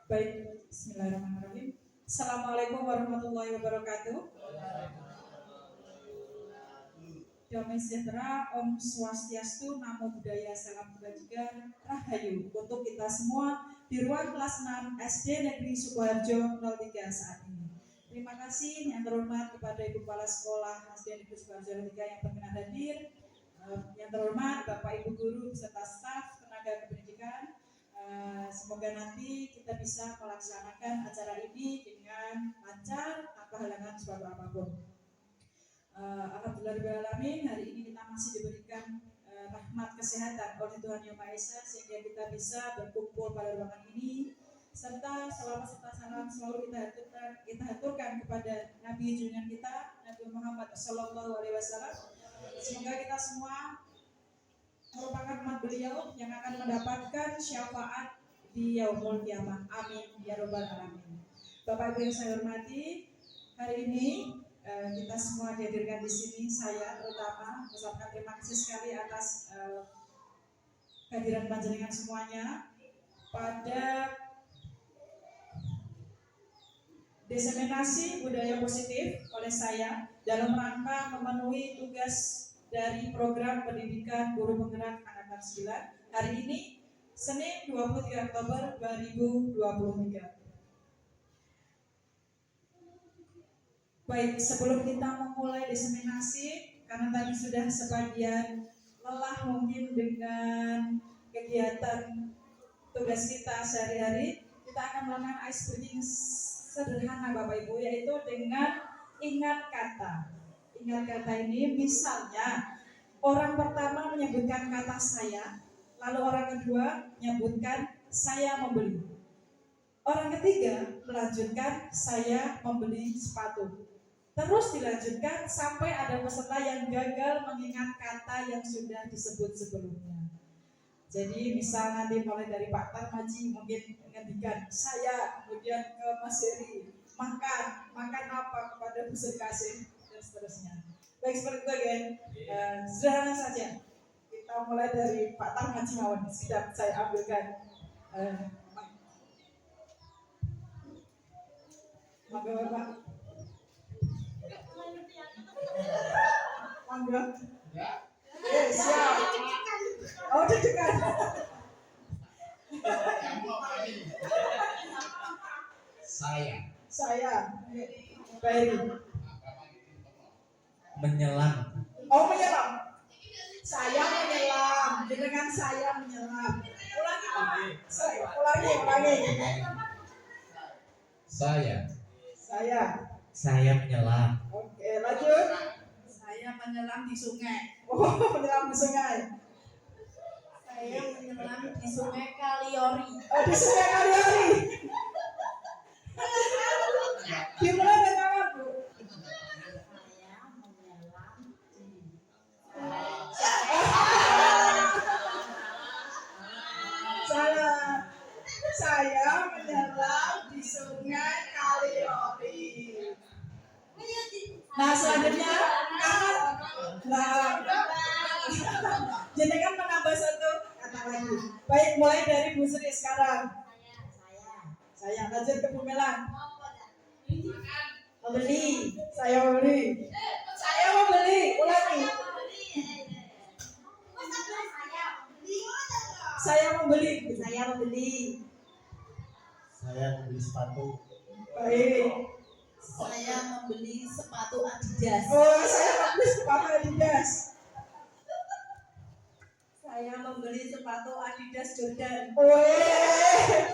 Baik, bismillahirrahmanirrahim. Assalamualaikum warahmatullahi wabarakatuh. Damai sejahtera, Om Swastiastu, Namo Buddhaya, Salam Kebajikan, Rahayu untuk kita semua di ruang kelas 6 SD Negeri Sukoharjo 03 saat ini. Terima kasih yang terhormat kepada Ibu Kepala Sekolah SD Negeri Sukoharjo 03 yang berkenan hadir. Yang terhormat Bapak Ibu Guru beserta staf tenaga kependidikan. Semoga nanti kita bisa melaksanakan acara ini dengan lancar tanpa halangan suatu apapun. Alhamdulillahirrahmanirrahim, hari ini kita masih diberikan rahmat kesehatan oleh Tuhan Yang Maha Esa sehingga kita bisa berkumpul pada ruangan ini, serta selama serta salam selalu kita haturkan kepada Nabi junjungan kita Nabi Muhammad Sallallahu Alaihi Wasallam. Semoga kita semua merupakan umat beliau yang akan mendapatkan syafaat di yaumul kiamah. Amin ya robbal alamin. Bapak Ibu yang saya hormati, hari ini kita semua dihadirkan di sini. Saya terutama mengucapkan terima kasih sekali atas kehadiran panjenengan semuanya pada diseminasi budaya positif oleh saya dalam rangka memenuhi tugas dari program pendidikan guru penggerak anak-anak 9 hari ini Senin 23 Oktober 2023. Baik, sebelum kita memulai diseminasi, karena tadi sudah sebagian lelah mungkin dengan kegiatan tugas kita sehari-hari, kita akan melakukan ice breaking sederhana Bapak Ibu, yaitu dengan ingat kata. Ingat kata ini misalnya orang pertama menyebutkan kata saya, lalu orang kedua menyebutkan saya membeli. Orang ketiga melanjutkan saya membeli sepatu. Terus dilanjutkan sampai ada peserta yang gagal mengingat kata yang sudah disebut sebelumnya. Jadi misal nanti mulai dari Pak Tarmaji mungkin menghentikan saya, kemudian ke Mas Heri makan apa kepada Bu Sri Kasih dan seterusnya. Baik, seperti itu kan, sederhana saja. Kita mulai dari Pak Tarmaji mawon, sudah saya ambilkan. Monggo Bapak. Monggo. Siap. Oh, deg-degan. Saya. Baik. Menyelam. Oh, menyelam. Saya menyelam. Dengan saya menyelam. Ulangi Pak. Ulangi. Saya menyelam. Oke, lanjut. Saya menyelam di sungai. Oh, menyelam di sungai. Saya menyelam di sungai Kaliori. Oh, di sungai Kaliori. Dimulai dari awal, Bu. Saya menyelam di sungai Kaliori. Nah, selanjutnya jenengan menambah satu kata lagi. Baik, mulai dari Bu Sri sekarang. Saya lanjut ke Bu Melan. Membeli. Saya membeli. Ulangi. Saya membeli. Saya membeli sepatu. Baik. Saya membeli sepatu Adidas. Oh, saya membeli sepatu Adidas. Saya membeli sepatu Adidas Jordan. Weh.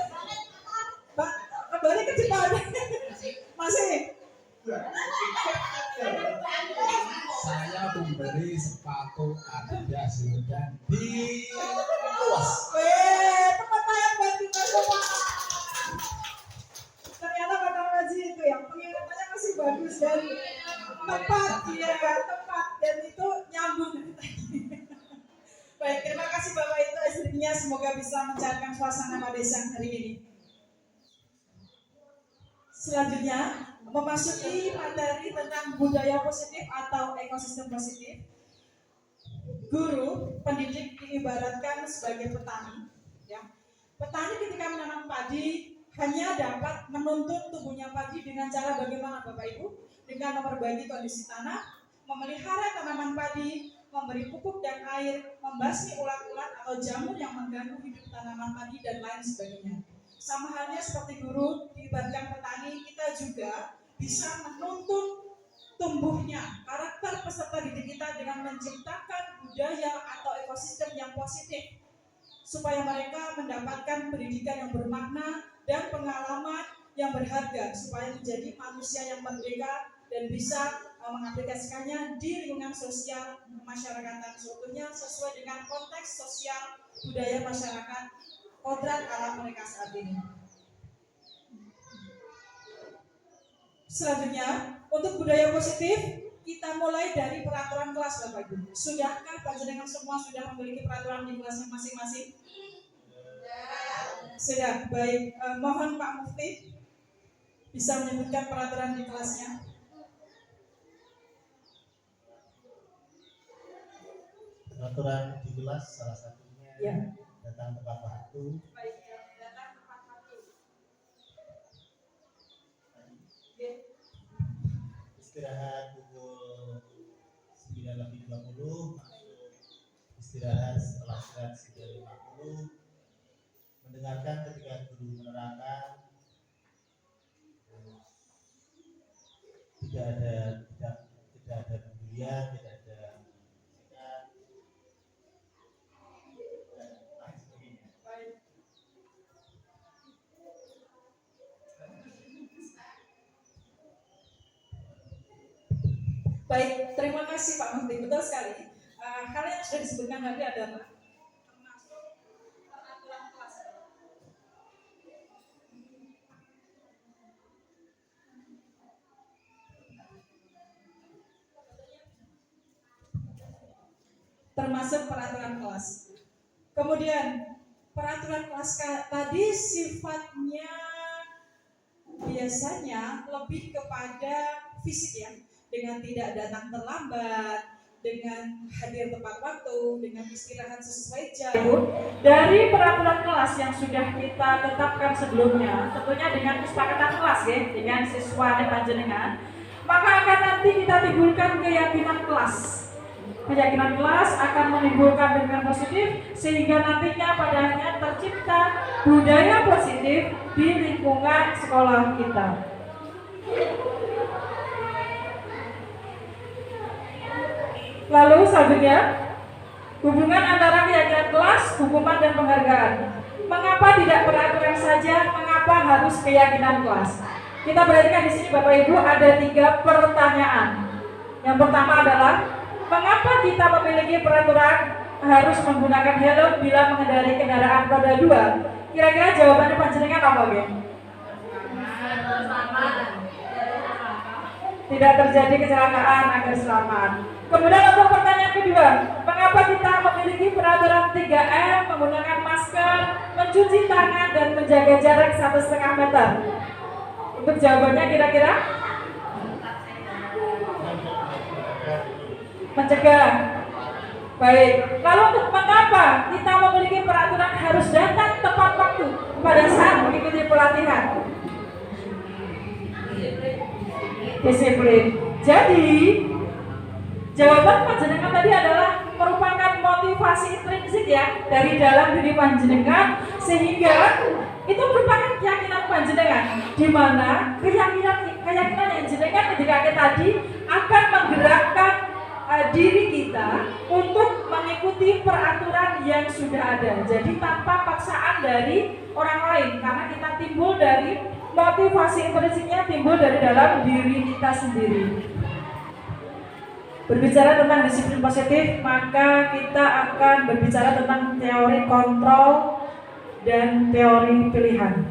Pak, kembali ke depan. Masih. Saya membeli sepatu Adidas Jordan di luas. Weh, tempat tangan buat kita semua. Ternyata kata Raji itu yang pengingatannya masih bagus dan tepat dan itu nyambung dari tadi. Baik, terima kasih Bapak itu istrinya, semoga bisa mencairkan suasana pada siang hari ini. Selanjutnya memasuki materi tentang budaya positif atau ekosistem positif. Guru pendidik diibaratkan sebagai petani, ya. Petani ketika menanam padi hanya dapat menuntun tumbuhnya padi dengan cara bagaimana Bapak Ibu? Dengan memperbaiki kondisi tanah, memelihara tanaman padi, memberi pupuk dan air, membasmi ulat-ulat atau jamur yang mengganggu hidup tanaman padi dan lain sebagainya. Sama halnya seperti guru dilibatkan petani, kita juga bisa menuntun tumbuhnya karakter peserta didik kita dengan menciptakan budaya atau ekosistem yang positif supaya mereka mendapatkan pendidikan yang bermakna dan pengalaman yang berharga supaya menjadi manusia yang merdeka dan bisa mengaplikasikannya di lingkungan sosial masyarakat seutuhnya sesuai dengan konteks sosial budaya masyarakat kodrat alam mereka saat ini. Selanjutnya, untuk budaya positif, kita mulai dari peraturan kelas Bapak Ibu. Sudahkah panjenengan semua sudah memiliki peraturan di kelasnya masing-masing? Sudah, baik. Mohon Pak Mufti bisa menyebutkan peraturan di kelasnya. Peraturan di kelas salah satunya Ya. datang tepat waktu. Baik, datang tepat waktu. Istirahat pukul 9:20, masuk istirahat setelah istirahat 9:50, mendengarkan ketika guru menerangkan, tidak ada pembulian, tidak ada sikat, dan lain sebagainya. Baik, terima kasih Pak Mufti. Betul sekali. Hal yang sudah disebutkan tadi adalah termasuk peraturan kelas. Termasuk peraturan kelas. Kemudian peraturan kelas tadi sifatnya biasanya lebih kepada fisik ya, dengan tidak datang terlambat, dengan hadir tepat waktu, dengan istirahat sesuai jam. Dari peraturan kelas yang sudah kita tetapkan sebelumnya, tentunya dengan kesepakatan kelas ya, dengan siswa dan panjenengan, maka akan nanti kita timbulkan keyakinan kelas. Keyakinan kelas akan menimbulkan lingkungan positif sehingga nantinya padanya tercipta budaya positif di lingkungan sekolah kita. Lalu selanjutnya, hubungan antara keyakinan kelas, hukuman dan penghargaan. Mengapa tidak peraturan saja? Mengapa harus keyakinan kelas? Kita perhatikan di sini Bapak Ibu ada 3 pertanyaan. Yang pertama adalah mengapa kita memiliki peraturan harus menggunakan helm bila mengendarai kendaraan roda 2? Kira-kira jawabannya panjenengan apa, Gen? Tidak terjadi kecelakaan agar selamat. Kemudian untuk pertanyaan kedua, mengapa kita memiliki peraturan 3M, menggunakan masker, mencuci tangan dan menjaga jarak 1,5 meter? Untuk jawabannya kira-kira? Mencegah. Baik. Lalu untuk mengapa kita memiliki peraturan harus datang tepat waktu pada saat mengikuti pelatihan? Disiplin. Jadi jawaban panjenengan tadi adalah merupakan motivasi intrinsik ya dari dalam diri panjenengan, sehingga itu merupakan keyakinan panjenengan, di mana keyakinan yang jenengan ketika tadi akan menggerakkan diri kita untuk mengikuti peraturan yang sudah ada. Jadi tanpa paksaan dari orang lain, karena kita timbul dari motivasi intrinsiknya timbul dari dalam diri kita sendiri. Berbicara tentang disiplin positif, maka kita akan berbicara tentang teori kontrol dan teori pilihan.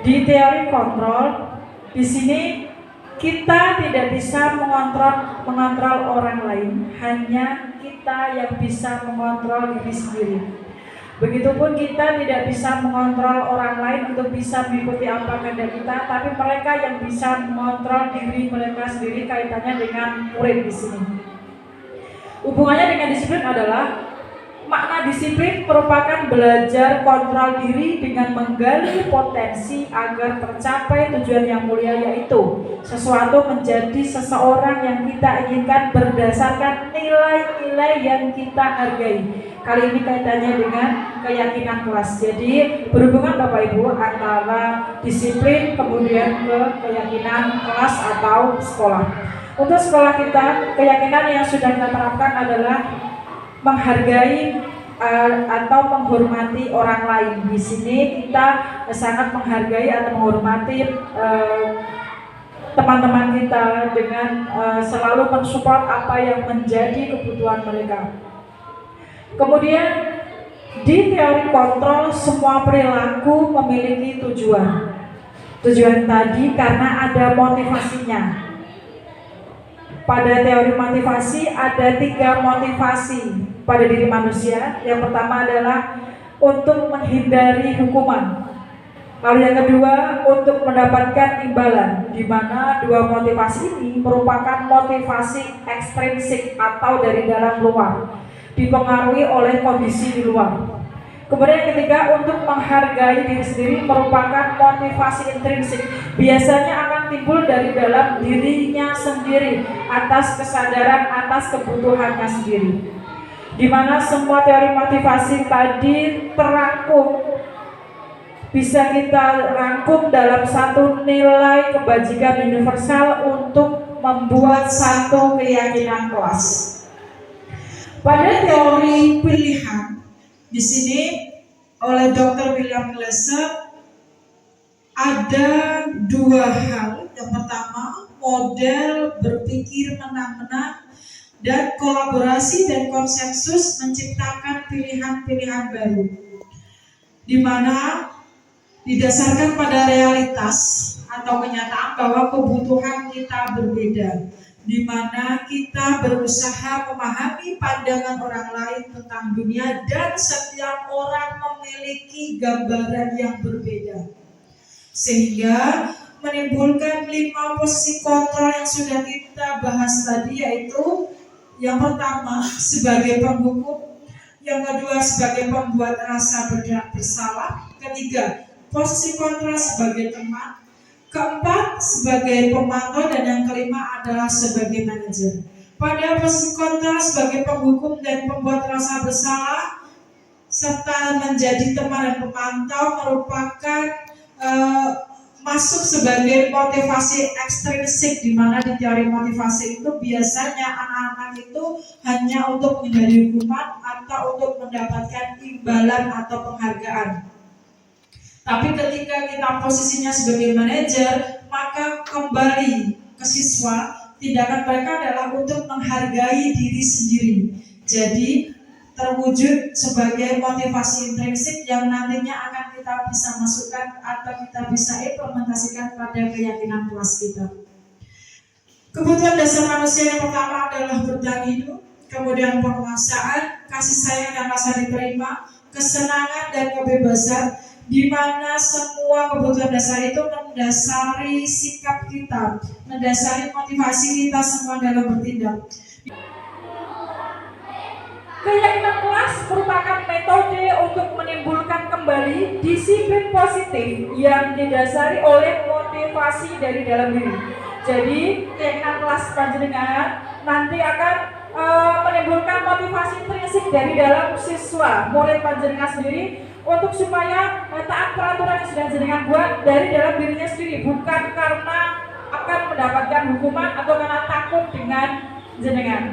Di teori kontrol, di sini kita tidak bisa mengontrol orang lain, hanya kita yang bisa mengontrol diri sendiri. Begitupun kita tidak bisa mengontrol orang lain untuk bisa mengikuti apa kehendak kita, tapi mereka yang bisa mengontrol diri mereka sendiri. Kaitannya dengan murid di sini. Hubungannya dengan disiplin adalah makna disiplin merupakan belajar kontrol diri dengan menggali potensi agar tercapai tujuan yang mulia, yaitu sesuatu menjadi seseorang yang kita inginkan berdasarkan nilai-nilai yang kita hargai. Kali ini kaitannya dengan keyakinan kelas. Jadi berhubungan Bapak Ibu antara disiplin kemudian ke keyakinan kelas atau sekolah. Untuk sekolah kita, keyakinan yang sudah kita terapkan adalah menghargai atau menghormati orang lain. Di sini kita sangat menghargai atau menghormati teman-teman kita dengan selalu mensupport apa yang menjadi kebutuhan mereka. Kemudian di teori kontrol, semua perilaku memiliki tujuan. Tujuan tadi karena ada motivasinya. Pada teori motivasi ada 3 motivasi pada diri manusia. Yang pertama adalah untuk menghindari hukuman. Lalu yang kedua untuk mendapatkan imbalan, di mana 2 motivasi ini merupakan motivasi ekstrinsik atau dari dalam luar, dipengaruhi oleh kondisi di luar. Kemudian yang ketiga untuk menghargai diri sendiri merupakan motivasi intrinsik, biasanya akan timbul dari dalam dirinya sendiri atas kesadaran atas kebutuhannya sendiri. Di mana semua teori motivasi tadi terangkum, bisa kita rangkum dalam satu nilai kebajikan universal untuk membuat satu keyakinan kelas. Pada teori pilihan, di sini oleh Dr. William Glasser ada 2 hal. Yang pertama, model berpikir menang-menang dan kolaborasi dan konsensus menciptakan pilihan-pilihan baru, di mana didasarkan pada realitas atau kenyataan bahwa kebutuhan kita berbeda, di mana kita berusaha memahami pandangan orang lain tentang dunia dan setiap orang memiliki gambaran yang berbeda, sehingga menimbulkan 5 posisi kontrol yang sudah kita bahas tadi, yaitu yang pertama sebagai penghukum, yang kedua sebagai pembuat rasa bersalah, ketiga posisi kontrol sebagai teman, keempat sebagai pemantau, dan yang kelima adalah sebagai manajer. Pada posisi kontrol sebagai penghukum dan pembuat rasa bersalah serta menjadi teman dan pemantau merupakan masuk sebagai motivasi ekstrinsik, di mana di teori motivasi itu biasanya anak-anak itu hanya untuk menghindari hukuman atau untuk mendapatkan imbalan atau penghargaan. Tapi ketika kita posisinya sebagai manajer, maka kembali ke siswa, tindakan mereka adalah untuk menghargai diri sendiri. Jadi terwujud sebagai motivasi intrinsik yang nantinya akan kita bisa masukkan atau kita bisa implementasikan pada keyakinan kelas kita. Kebutuhan dasar manusia yang pertama adalah bertahan hidup, kemudian penguasaan, kasih sayang dan rasa diterima, kesenangan dan kebebasan, di mana semua kebutuhan dasar itu mendasari sikap kita, mendasari motivasi kita semua dalam bertindak. Keyakinan kelas merupakan metode untuk menimbulkan kembali disiplin positif yang didasari oleh motivasi dari dalam diri. Jadi keyakinan kelas panjenengan nanti akan menimbulkan motivasi intrinsik dari dalam siswa, murid panjenengan sendiri, untuk supaya taat peraturan yang sudah jenengan buat dari dalam dirinya sendiri, bukan karena akan mendapatkan hukuman atau karena takut dengan jenengan.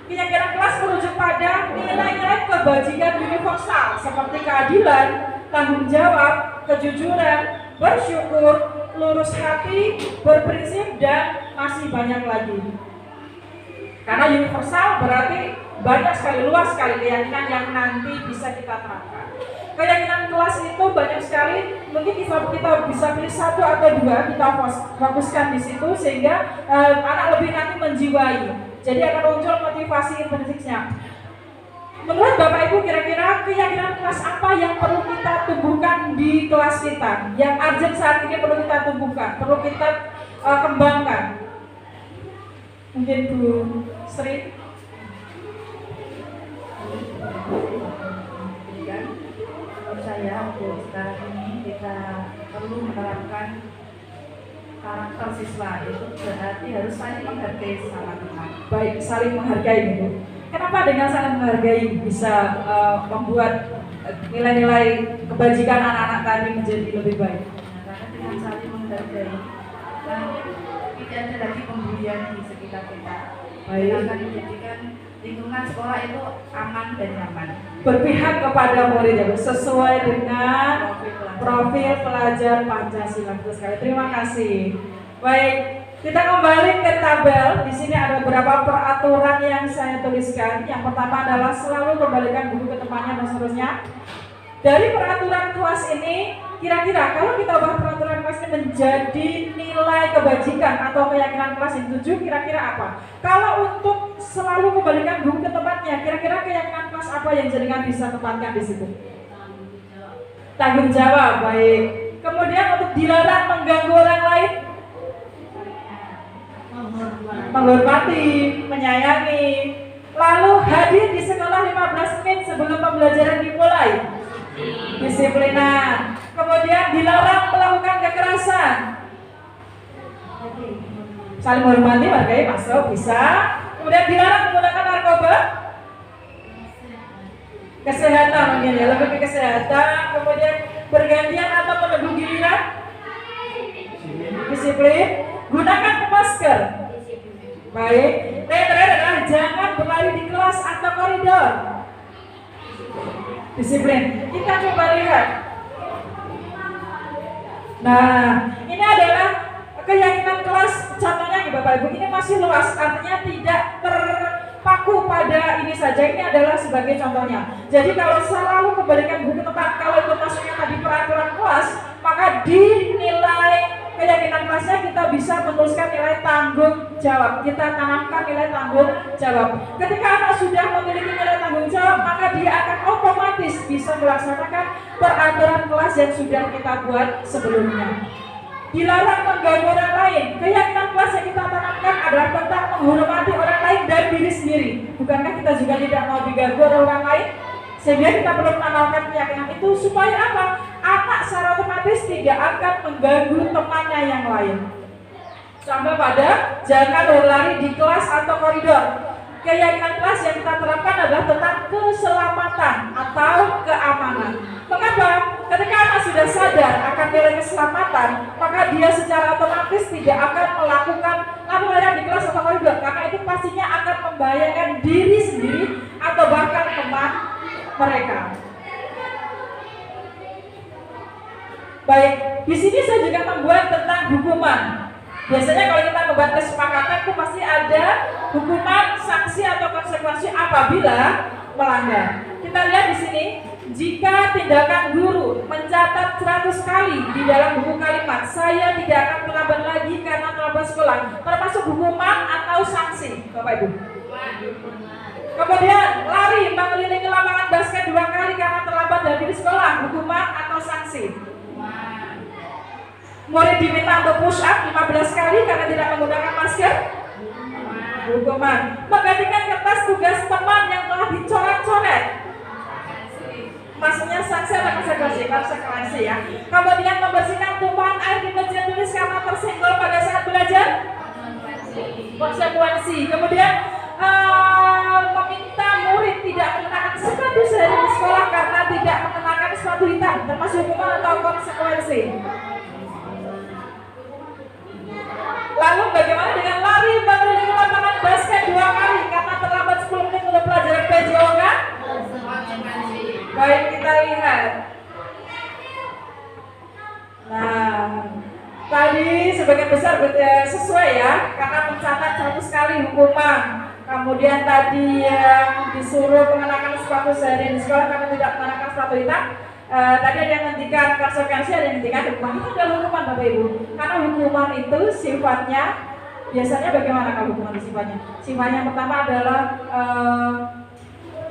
Keyakinan kelas merujuk pada nilai-nilai kebajikan universal seperti keadilan, tanggung jawab, kejujuran, bersyukur, lurus hati, berprinsip, dan masih banyak lagi. Karena universal berarti banyak sekali, luas sekali keyakinan yang nanti bisa kita terapkan. Keyakinan kelas itu banyak sekali, mungkin kita bisa pilih 1 atau 2, kita fokuskan di situ sehingga anak lebih nanti menjiwai. Jadi akan muncul motivasi intrinsiknya. Menurut Bapak Ibu, kira-kira keyakinan kelas apa yang perlu kita tumbuhkan di kelas kita? Yang urgent saat ini perlu kita tumbuhkan, perlu kita kembangkan. Mungkin Bu Sri. kita perlu menerapkan karakter siswa, itu berarti harus saling menghargai sesama teman. Baik, saling menghargai Bu. Kenapa dengan saling menghargai bisa membuat nilai-nilai kebajikan anak-anak tadi menjadi lebih baik? Nah, karena dengan saling menghargai, kan tidak ada lagi pembulian di sekitar kita. Baik. Akan menjadikan lingkungan sekolah itu aman dan nyaman. Berpihak kepada murid ya Bu, sesuai dengan profil pelajar Pancasila. Betul sekali. Terima kasih. Baik, kita kembali ke tabel. Di sini ada beberapa peraturan yang saya tuliskan. Yang pertama adalah selalu kembalikan buku ke tempatnya dan seterusnya. Dari peraturan kelas ini, kira-kira kalau kita ubah peraturan kelas ini menjadi nilai kebajikan atau keyakinan kelas yang dituju, kira-kira apa? Kalau untuk selalu kembalikan buku ke tempatnya, kira-kira keyakinan kelas apa yang jaringan bisa tempatkan di situ? Tanggung jawab, baik. Kemudian untuk dilarang mengganggu orang lain, menghormati, menyayangi. Lalu hadir di sekolah 15 menit sebelum pembelajaran dimulai, disiplinan. Kemudian dilarang melakukan kekerasan, saling menghormati, menghargai, masuk, bisa. Kemudian dilarang menggunakan narkoba, kesehatan mungkin ya, lebih ke kesehatan. Kemudian bergantian atau menunggu giliran, disiplin. Gunakan masker, baik. Yang terakhir adalah jangan berlari di kelas atau koridor, disiplin. Kita coba lihat. Nah, ini adalah keyakinan kelas. Contohnya nih Bapak Ibu, ini masih luas, artinya tidak terpaku pada ini saja. Ini adalah sebagai contohnya. Jadi kalau selalu kembalikan buku tempat, kalau itu masuknya tadi peraturan kelas, maka di nilai keyakinan kelasnya kita bisa menuliskan nilai tanggung jawab. Kita tanamkan nilai tanggung jawab. Ketika anak sudah memiliki nilai tanggung jawab, maka dia akan otomatis bisa melaksanakan peraturan kelas yang sudah kita buat sebelumnya. Dilarang mengganggu orang lain. Keyakinan kelas yang kita tanamkan adalah tentang menghormati orang lain dan diri sendiri. Bukankah kita juga tidak mau diganggu oleh orang lain? Sehingga kita perlu menanamkan keyakinan itu supaya apa? Anak secara otomatis tidak akan mengganggu temannya yang lain. Sampai pada jangan berlari di kelas atau koridor. Keyakinan kelas yang kita terapkan adalah tentang keselamatan atau keamanan. Mengapa? Ketika anak sudah sadar akan nilai keselamatan, maka dia secara otomatis tidak akan melakukan lari di kelas atau koridor, karena itu pastinya akan membahayakan diri sendiri atau bahkan teman mereka. Baik, di sini saya juga membuat tentang hukuman. Biasanya kalau kita membuat kesepakatan itu pasti ada hukuman, sanksi atau konsekuensi apabila melanggar. Kita lihat di sini, jika tindakan guru mencatat 100 kali di dalam buku kalimat, saya tidak akan terlambat lagi karena terlambat sekolah, termasuk hukuman atau sanksi, Bapak Ibu. Kemudian lari mengelilingi lapangan basket 2 kali karena terlambat dari sekolah, hukuman atau sanksi. Murid diminta untuk push up 15 kali karena tidak menggunakan masker, hukuman. Menggantikan kertas tugas teman yang telah dicoret-coret, maksudnya sanksi atau konsekuensi ya. Kemudian membersihkan tumpahan air di meja tulis karena tersenggol pada saat belajar, konsekuensi. Kemudian meminta murid tidak mengenakan sepatu sehari di sekolah karena tidak mengenakan sepatu hitam, termasuk hukuman atau konsekuensi. Lalu bagaimana dengan lari mengelilingi lapangan basket 2 kali karena terlambat 10 menit untuk pelajaran PJOK? Baik, kita lihat. Nah, tadi sebagian besar sesuai ya, karena mencatat 100 kali hukuman. Kemudian tadi yang disuruh mengenakan sepatu sehari di sekolah karena tidak mengenakan sepatu hitam. Tadi ada yang menghentikan konsekuensi, ada yang menghentikan hukuman. Itu adalah hukuman Bapak Ibu. Karena hukuman itu sifatnya, biasanya bagaimana kalau hukuman itu sifatnya? Sifatnya yang pertama adalah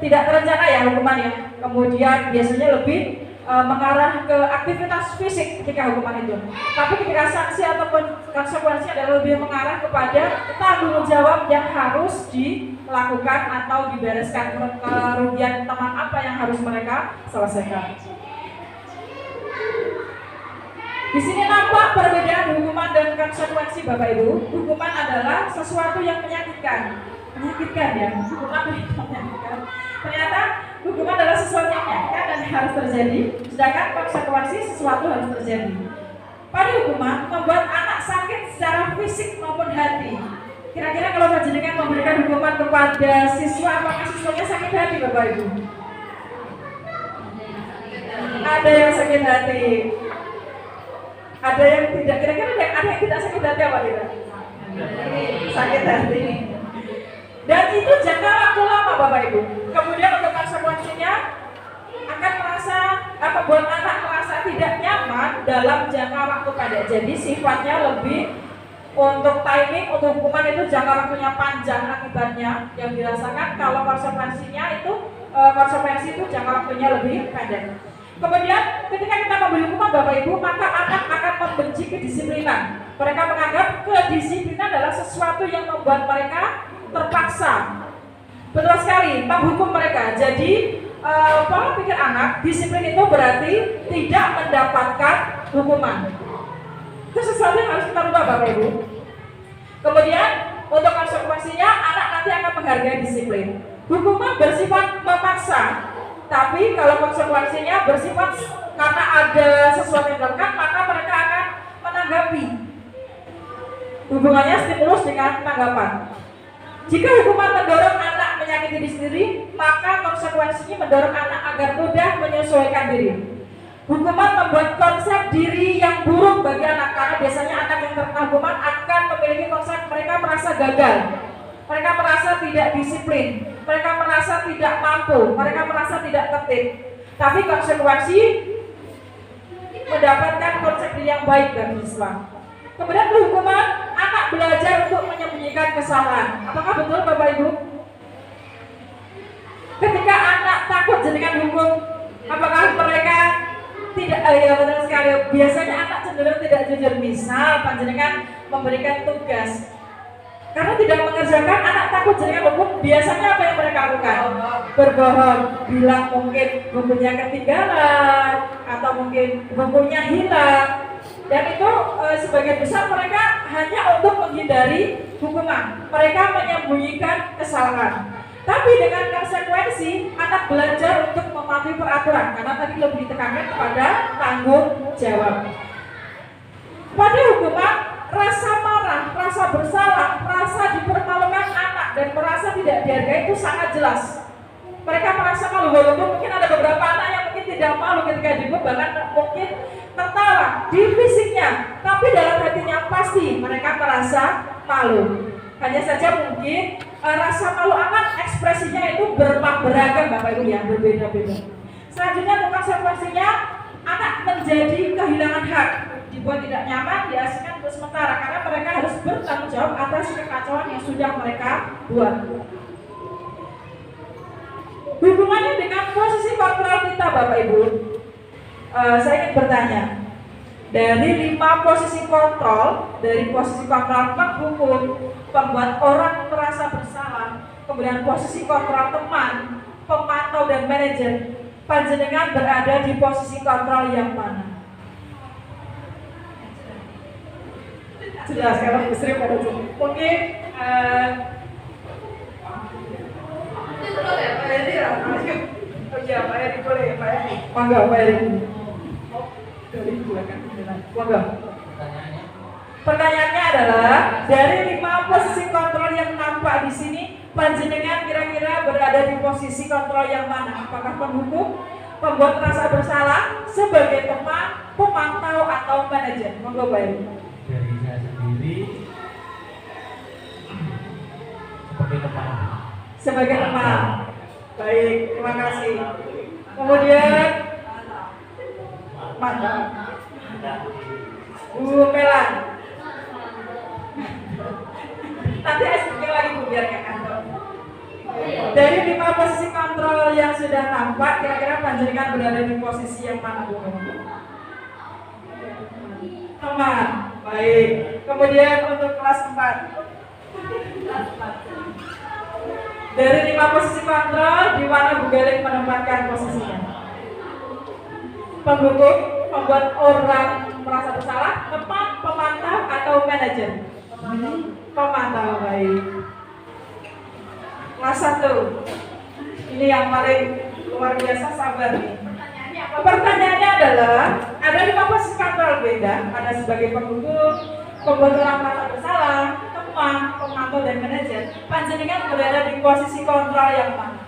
tidak terencana ya hukumannya. Kemudian biasanya lebih mengarah ke aktivitas fisik ketika hukuman itu. Tapi ketika sanksi ataupun konsekuensi adalah lebih mengarah kepada tanggung jawab yang harus dilakukan atau dibereskan, kerugian teman apa yang harus mereka selesaikan. Di sini nampak perbedaan hukuman dan konsekuensi Bapak Ibu. Hukuman adalah sesuatu yang menyakitkan. Menyakitkan ya, hukuman itu menyakitkan. Ternyata hukuman adalah sesuatu yang menyakitkan dan harus terjadi. Sedangkan konsekuensi sesuatu harus terjadi. Pada hukuman membuat anak sakit secara fisik maupun hati. Kira-kira kalau panjenengan memberikan hukuman kepada siswa, apakah siswanya sakit hati Bapak Ibu? Ada yang sakit hati. Ada yang tidak, kira-kira ada yang tidak sakit hati apa tidak? Sakit hati. Dan itu jangka waktu lama Bapak Ibu. Kemudian untuk konsekuensinya akan membuat anak merasa tidak nyaman dalam jangka waktu pendek. Jadi sifatnya lebih untuk timing, untuk hukuman itu jangka waktunya panjang akibatnya yang dirasakan. Kalau konsekuensinya itu konsekuensi itu jangka waktunya lebih pendek. Kemudian ketika kita memberi hukuman Bapak Ibu, maka anak akan membenci kedisiplinan. Mereka menganggap kedisiplinan adalah sesuatu yang membuat mereka terpaksa. Betul sekali, menghukum mereka. Jadi pola pikir anak, disiplin itu berarti tidak mendapatkan hukuman. Itu sesuatu yang harus kita rubah Bapak Ibu. Kemudian untuk konsekuensinya anak nanti akan menghargai disiplin. Hukuman bersifat memaksa. Tapi kalau konsekuensinya bersifat karena ada sesuatu yang dilakukan, maka mereka akan menanggapi. Hubungannya stimulus dengan tanggapan. Jika hukuman mendorong anak menyakiti diri sendiri, maka konsekuensinya mendorong anak agar mudah menyesuaikan diri. Hukuman membuat konsep diri yang buruk bagi anak, karena biasanya anak yang terkena hukuman akan memiliki konsep mereka merasa gagal. Mereka merasa tidak disiplin, mereka merasa tidak mampu, mereka merasa tidak tertib. Tapi konsekuensi mendapatkan konsep diri yang baik dari siswa. Kemudian hukuman, anak belajar untuk menyembunyikan kesalahan. Apakah betul Bapak Ibu? Ketika anak takut jadikan hukum, apakah mereka tidak? Ya benar sekali. Biasanya anak cenderung tidak jujur. Misal panjenengan memberikan tugas, karena tidak mengerjakan, anak takut jadikan hukum. Biasanya apa yang mereka lakukan? Berbohong, bilang mungkin bukunya ketinggalan atau mungkin bukunya hilang. Dan itu sebagian besar mereka hanya untuk menghindari hukuman. Mereka menyembunyikan kesalahan. Tapi dengan konsekuensi, anak belajar untuk mematuhi peraturan, karena tadi lebih ditekankan kepada tanggung jawab. Pada hukuman, rasa marah, rasa bersalah, rasa dipermalukan anak dan merasa tidak dihargai itu sangat jelas. Mereka merasa malu, walaupun mungkin ada beberapa anak yang mungkin tidak malu ketika dihukum, bahkan mungkin tertawa di fisiknya, tapi dalam hatinya pasti mereka merasa malu. Hanya saja mungkin rasa malu anak ekspresinya itu beragam Bapak Ibu ya, berbeda-beda. Selanjutnya untuk konsekuensinya, anak menjadi kehilangan hak, dibuat tidak nyaman, diasingkan untuk sementara, karena mereka harus bertanggung jawab atas kekacauan yang sudah mereka buat. Hubungannya dengan posisi kontrol kita Bapak Ibu, saya ingin bertanya, dari 5 posisi kontrol, dari posisi kontrol penghukum, pembuat orang merasa bersalah, kemudian posisi kontrol teman, pemantau dan manajer, panjenengan berada di posisi kontrol yang mana? Jelas kalau istri pada mungkin oh iya Pak Eri boleh ya Pak Eri, mangga Pak Eri. Mangga. Pertanyaannya adalah dari 5 posisi kontrol yang nampak di sini, panjenengan kira-kira berada di posisi kontrol yang mana? Apakah penghukum, pembuat merasa bersalah, sebagai teman, pemantau atau manajer? Monggo Pak Eri. Dari saya sendiri sebagai teman. Sebagai teman. Baik, terima kasih. Kemudian mantap. Bu Melan. Nanti esoknya lagi Bu biar nggak kantor. Dari 5 posisi kontrol yang sudah nampak, kira-kira panjenengan berada di posisi yang mana Bu? Teman. Baik. Kemudian untuk kelas 4. Dari 5 posisi kontrol, di mana Bu Galing menempatkan posisinya? Penghukum, membuat orang merasa bersalah, teman, pemantau, atau manajer? Pemantau, baik. Kelas 1. Ini yang paling luar biasa, sabar nih. Pertanyaannya adalah, ada 5 posisi kontrol beda, ada sebagai penghukum, pembuat orang merasa bersalah, teman, pemantau, dan manajer. Panjenengan berada di posisi kontrol yang mana?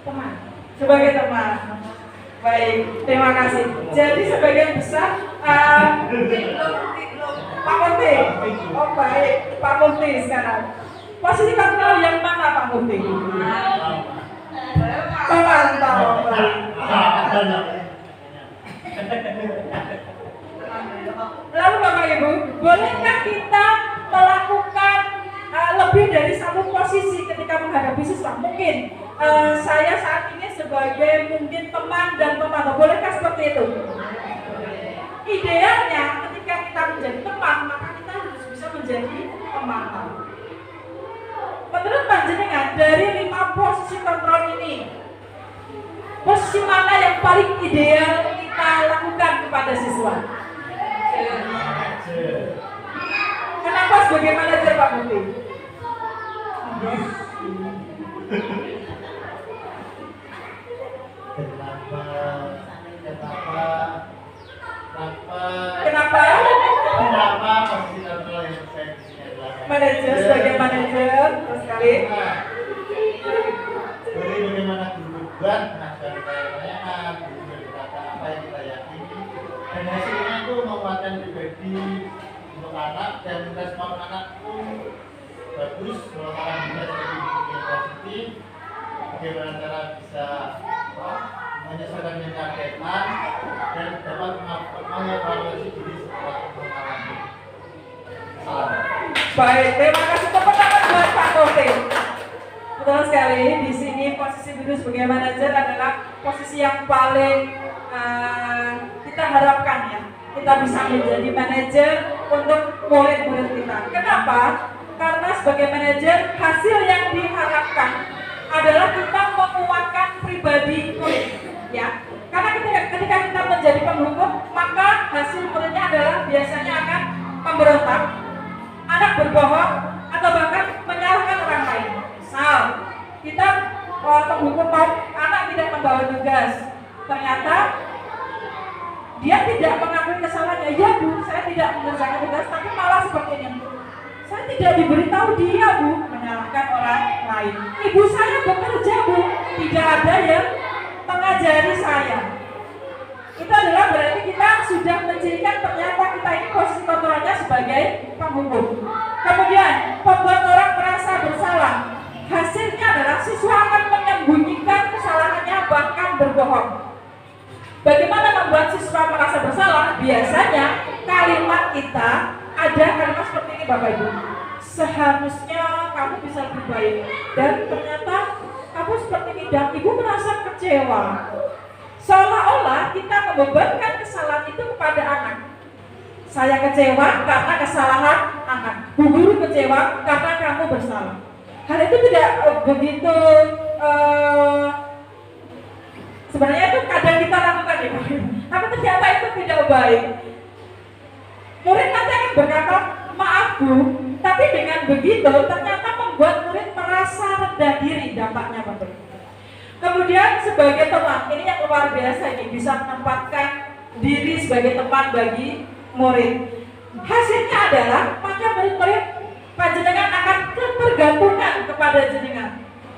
Teman. Sebagai teman. Baik, terima kasih. Jadi sebagian besar Pak Murti. Oh baik, Pak Murti sekarang. Posisi kontrol yang mana Pak Murti? Pemantau. Lalu Bapak Ibu, bolehkah kita melakukan lebih dari satu posisi ketika menghadapi siswa? Mungkin saya saat ini sebagai mungkin teman dan pemantau, bolehkah seperti itu? Idealnya ketika kita menjadi teman, maka kita harus bisa menjadi pemantau. Menurut panjenengan, dari 5 posisi kontrol ini, posisi mana yang paling ideal kita lakukan kepada siswa? Kenapa sebagai manajer Pak Murti? Kenapa posisi kontrol yang saya Manajer sebagai manajer, terus kali. Jadi bagaimana guru beban, pengajaran pertanyaan, guru berkata apa yang kita yakini, dan hasilnya itu menguatkan pribadi untuk anak dan respon anak itu bagus, merupakan kita jadi yang positif. Bagaimana cara bisa menyesuaikan dengan keadaan dan dapat mengevaluasi diri setelah mengalami kesalahan. Baik, terima kasih, tepuk tangan buat Pak Murti. Betul sekali, di sini posisi biru sebagai manajer adalah posisi yang paling kita harapkan ya. Kita bisa menjadi manajer untuk murid-murid kita. Kenapa? Karena sebagai manajer hasil yang diharapkan adalah kita menguatkan pribadi murid, ya. Karena ketika kita menjadi penghukum, maka hasil muridnya adalah biasanya akan memberontak, anak berbohong, atau bahkan menyalahkan orang lain. Misal, kita penghukum mau anak tidak membawa tugas, ternyata dia tidak mengakui kesalahannya. Ya Bu, saya tidak mengerjakan tugas, tapi malah seperti ini. Saya tidak diberitahu dia Bu, menyalahkan orang lain. Ibu saya bekerja Bu, tidak ada yang mengajari saya. Itu adalah berarti kita sudah mencirikan ternyata kita ini posisi kontrolnya sebagai penghukum. Kemudian membuat orang merasa bersalah. Hasilnya adalah siswa akan menyembunyikan kesalahannya, bahkan berbohong. Bagaimana membuat siswa merasa bersalah? Biasanya kalimat kita ada kalimat seperti ini Bapak Ibu. Seharusnya kamu bisa lebih baik, dan ternyata kamu seperti ini, dan ibu merasa kecewa. Seolah-olah kita membebankan kesalahan itu kepada anak. Saya kecewa karena kesalahan anak. Bu guru kecewa karena kamu bersalah. Hal itu tidak begitu sebenarnya itu kadang kita lakukan ya, tapi ternyata itu tidak baik. Murid nanti akan berkata, maaf Bu, tapi dengan begitu ternyata membuat murid merasa rendah diri, dampaknya Bapak. Kemudian sebagai teman, ini yang luar biasa, ini bisa menempatkan diri sebagai teman bagi murid. Hasilnya adalah maka murid-murid panjenengan akan ketergantungan kepada jenengan.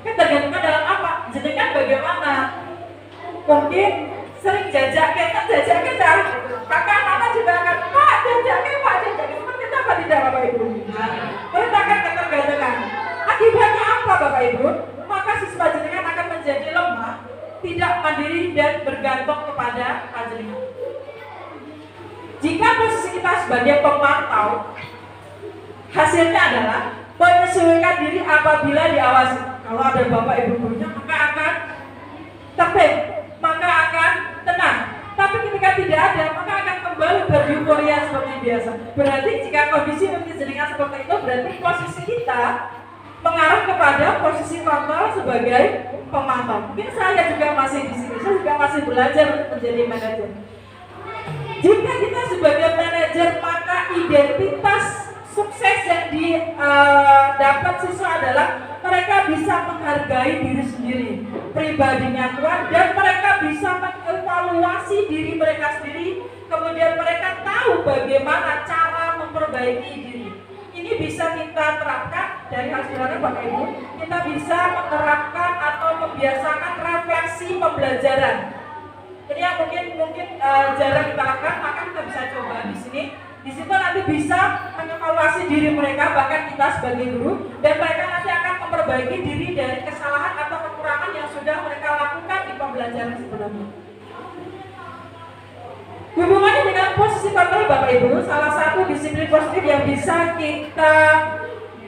Ketergantungan dalam apa? Jenengan bagaimana? Mungkin sering jajak kita, maka anak juga akan Pak jajak, seperti apa tidak Bapak Ibu? Murid akan ketergantungan. Akibatnya apa Bapak Ibu? Maka siswa jenengan akan menjadi lemah, tidak mandiri dan bergantung kepada panjenengan. Jika posisi kita sebagai pemantau, hasilnya adalah menyesuaikan diri apabila diawasi. Kalau ada Bapak Ibu gurunya, maka akan tertib, maka akan tenang. Tapi ketika tidak ada, maka akan kembali bereuforia seperti biasa. Berarti jika kondisi mungkin jenengan seperti itu, berarti posisi kita mengarah kepada posisi kontrol sebagai pemantau. Mungkin saya juga masih di sini, saya juga masih belajar untuk menjadi manajer. Jika kita sebagai manajer, maka identitas sukses yang didapat siswa adalah mereka bisa menghargai diri sendiri, pribadinya kuat, dan mereka bisa mengevaluasi diri mereka sendiri. Kemudian mereka tahu bagaimana cara memperbaiki diri. Ini bisa kita terapkan dari hasilnya Bapak Ibu. Kita bisa menerapkan atau membiasakan refleksi pembelajaran. Ini yang mungkin jarang kita lakukan, maka kita bisa coba di sini. Di situ nanti bisa mengevaluasi diri mereka, bahkan kita sebagai guru, dan mereka nanti akan memperbaiki diri dari kesalahan atau kekurangan yang sudah mereka lakukan di pembelajaran sebelumnya. Hubungannya dengan posisi kontrol Bapak Ibu, salah satu disiplin positif yang bisa kita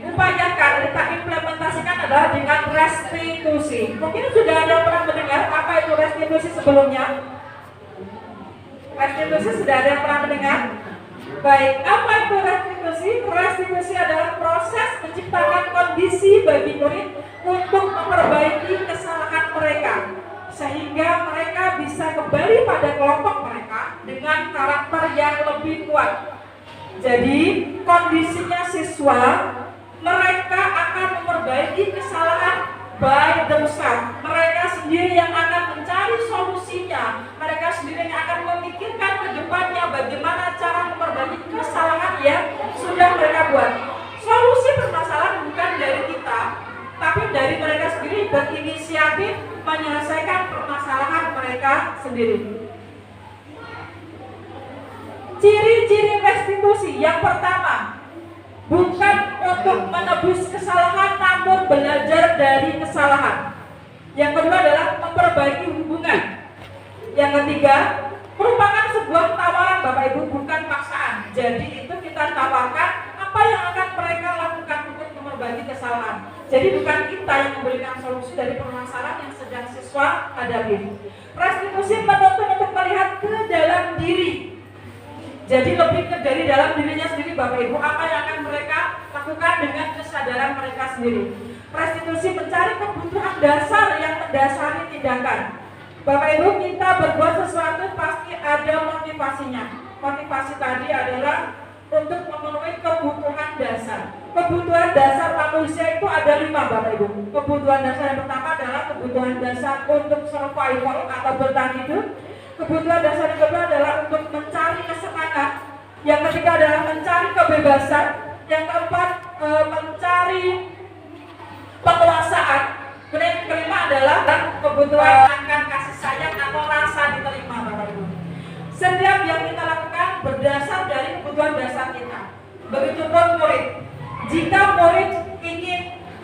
upayakan, kita implementasikan adalah dengan restitusi. Mungkin sudah ada yang pernah mendengar apa itu restitusi sebelumnya? Restitusi sudah ada yang pernah mendengar? Baik, apa itu restitusi? Restitusi adalah proses menciptakan kondisi bagi murid untuk memperbaiki kesalahan mereka, sehingga mereka bisa kembali pada kelompok mereka dengan karakter yang lebih kuat. Jadi kondisinya siswa, mereka akan memperbaiki kesalahan by themselves. Mereka sendiri yang akan mencari solusinya. Mereka sendiri yang akan memikirkan ke depannya bagaimana cara memperbaiki kesalahan yang sudah mereka buat. Solusi permasalahan bukan dari kita, tapi dari mereka sendiri berinisiatif menyelesaikan permasalahan mereka sendiri. Ciri-ciri restitusi yang pertama, bukan untuk menebus kesalahan, namun belajar dari kesalahan. Yang kedua adalah memperbaiki hubungan. Yang ketiga, merupakan sebuah tawaran Bapak Ibu, bukan paksaan. Jadi itu kita tawarkan apa yang akan mereka lakukan untuk memperbaiki kesalahan. Jadi bukan kita yang memberikan solusi dari permasalahan yang sedang siswa hadapi. Restitusi menuntut untuk melihat ke dalam diri. Jadi lebih ke dari dalam dirinya sendiri Bapak Ibu, apa yang akan mereka lakukan dengan kesadaran mereka sendiri. Restitusi mencari kebutuhan dasar yang mendasari tindakan. Bapak Ibu, kita berbuat sesuatu pasti ada motivasinya. Motivasi tadi adalah untuk memenuhi kebutuhan dasar. Kebutuhan dasar manusia itu ada 5 Bapak Ibu. Kebutuhan dasar yang pertama adalah kebutuhan dasar untuk survival atau bertahan hidup. Kebutuhan dasar yang kedua adalah untuk mencari kesenangan. Yang ketiga adalah mencari kebebasan. Yang keempat mencari penguasaan. Kemudian yang kelima adalah kebutuhan akan kasih sayang atau rasa diterima Bapak Ibu. Setiap yang kita lakukan berdasar dari kebutuhan dasar kita. Begitupun murid. Jika murid ingin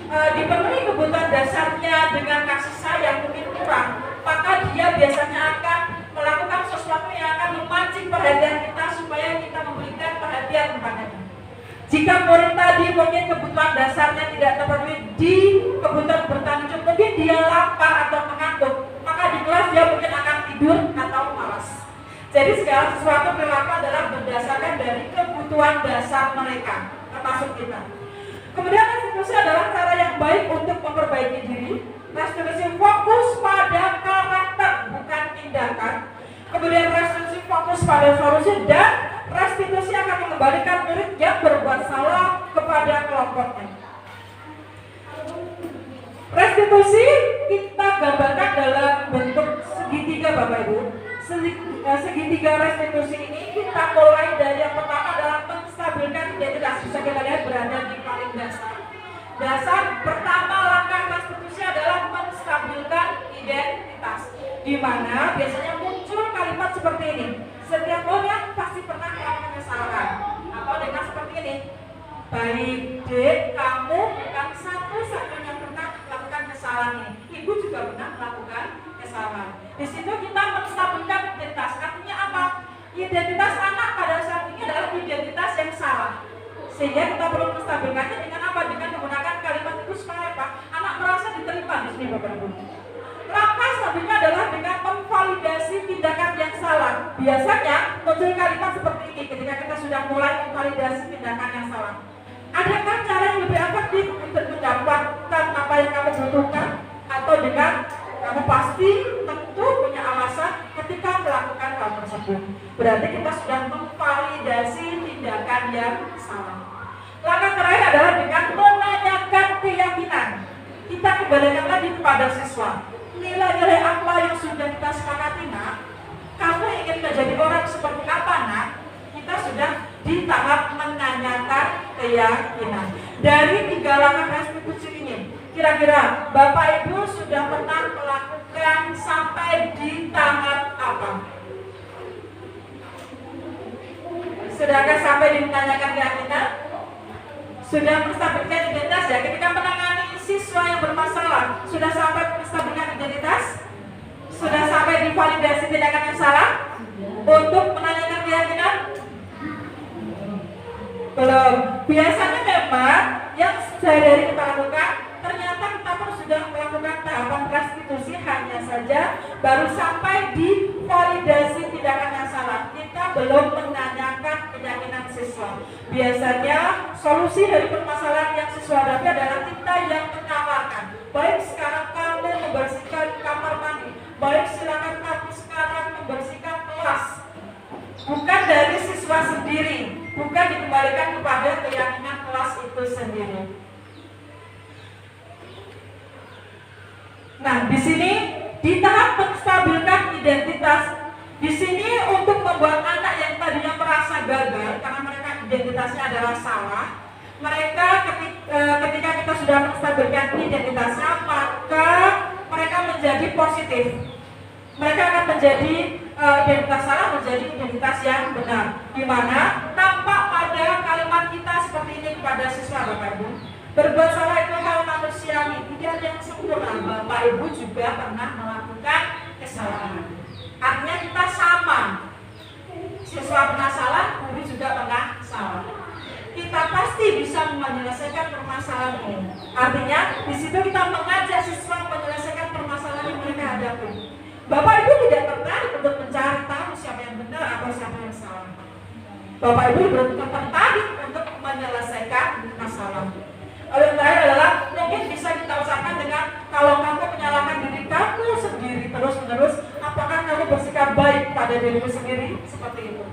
dipenuhi kebutuhan dasarnya dengan kasih sayang mungkin kurang, maka dia biasanya akan melakukan sesuatu yang akan memancing perhatian kita supaya kita memberikan perhatian kepadanya. Jika murid tadi mungkin kebutuhan dasarnya tidak terpenuhi di kebutuhan bertahan hidup, mungkin dia lapar atau mengantuk, maka di kelas dia mungkin akan tidur atau malas. Jadi segala sesuatu perilaku adalah berdasarkan dari kebutuhan dasar mereka, termasuk kita. Kemudian restitusi adalah cara yang baik untuk memperbaiki diri. Restitusi fokus pada karakter, bukan tindakan. Kemudian restitusi fokus pada solusi, dan restitusi akan mengembalikan murid yang berbuat salah kepada kelompoknya. Restitusi kita gambarkan dalam bentuk segitiga Bapak Ibu. Segitiga restitusi ini kita mulai dari yang pertama adalah menstabilkan identitas. Bisa kita lihat berada di paling dasar. Dasar pertama langkah restitusi adalah menstabilkan identitas, di mana biasanya muncul kalimat seperti ini. Setiap orang pasti pernah melakukan kesalahan. Atau dengan seperti ini. Baik Dek, kamu bukan satu-satunya yang pernah melakukan kesalahan ini. Ibu juga pernah melakukan kesalahan. Di situ kita menstabilkan identitas. Artinya apa? Identitas anak pada saat ini adalah identitas yang salah. Sehingga kita perlu menstabilkannya dengan apa? Dengan menggunakan kalimat itu supaya apa? Anak merasa diterima di sini Bapak Ibu. Langkah selanjutnya adalah dengan memvalidasi tindakan yang salah. Biasanya muncul kalimat seperti ini ketika kita sudah mulai memvalidasi tindakan yang salah. Adakah cara yang lebih efektif untuk mendapat apa yang kamu butuhkan, atau dengan kamu pasti tentu punya alasan ketika melakukan hal tersebut. Berarti kita sudah memvalidasi tindakan yang salah. Langkah terakhir adalah dengan menanyakan keyakinan. Kita kembalikan lagi kepada siswa. Nilai-nilai apa yang sudah kita sepakati, nak? Kamu ingin menjadi orang seperti apa, nak? Kita sudah di tahap menanyakan keyakinan. Dari 3 langkah restitusi ini, kira-kira Bapak Ibu sudah pernah melakukan sampai di tahap apa? Sudahkah sampai di menanyakan keyakinan? Sudah menstabilkan identitas ya? Ketika menangani siswa yang bermasalah, sudah sampai menstabilkan identitas? Sudah sampai di validasi tindakan yang salah? Untuk menanyakan keyakinan? Belum. Biasanya memang yang sehari-hari kita lakukan, ternyata kita pun sudah melakukan tahapan restitusi, hanya saja baru sampai di validasi tindakan yang salah. Kita belum menanyakan keyakinan siswa. Biasanya solusi dari permasalahan yang siswa hadapi adalah kita yang menawarkan. Baik, sekarang kamu membersihkan kamar mandi. Baik, silakan kamu sekarang membersihkan kelas. Bukan dari siswa sendiri, bukan dikembalikan kepada keyakinan kelas itu sendiri. Nah, di sini di tahap menstabilkan identitas, di sini untuk membuat anak yang tadinya merasa gagal karena mereka identitasnya adalah salah, mereka ketika kita sudah menstabilkan identitasnya, maka mereka menjadi positif. Mereka akan menjadi identitas salah menjadi identitas yang benar, di mana tampak pada kalimat kita seperti ini kepada siswa. Bapak Ibu, berbuat salah itu hal manusiawi, tidak ada yang sempurna. Bapak Ibu juga pernah melakukan kesalahan. Artinya kita sama. Siswa pernah salah, guru juga pernah salah. Kita pasti bisa menyelesaikan permasalahan ini. Artinya di situ kita mengajak siswa menyelesaikan permasalahan yang mereka hadapi. Bapak Ibu tidak tertarik untuk mencari tahu siapa yang benar atau siapa yang salah. Bapak Ibu betul-betul tertarik untuk menyelesaikan masalah. Lalu yang terakhir adalah mungkin bisa kita usahakan dengan kalau kamu menyalahkan diri kamu sendiri terus-menerus, apakah kamu bersikap baik pada dirimu sendiri? Seperti itu.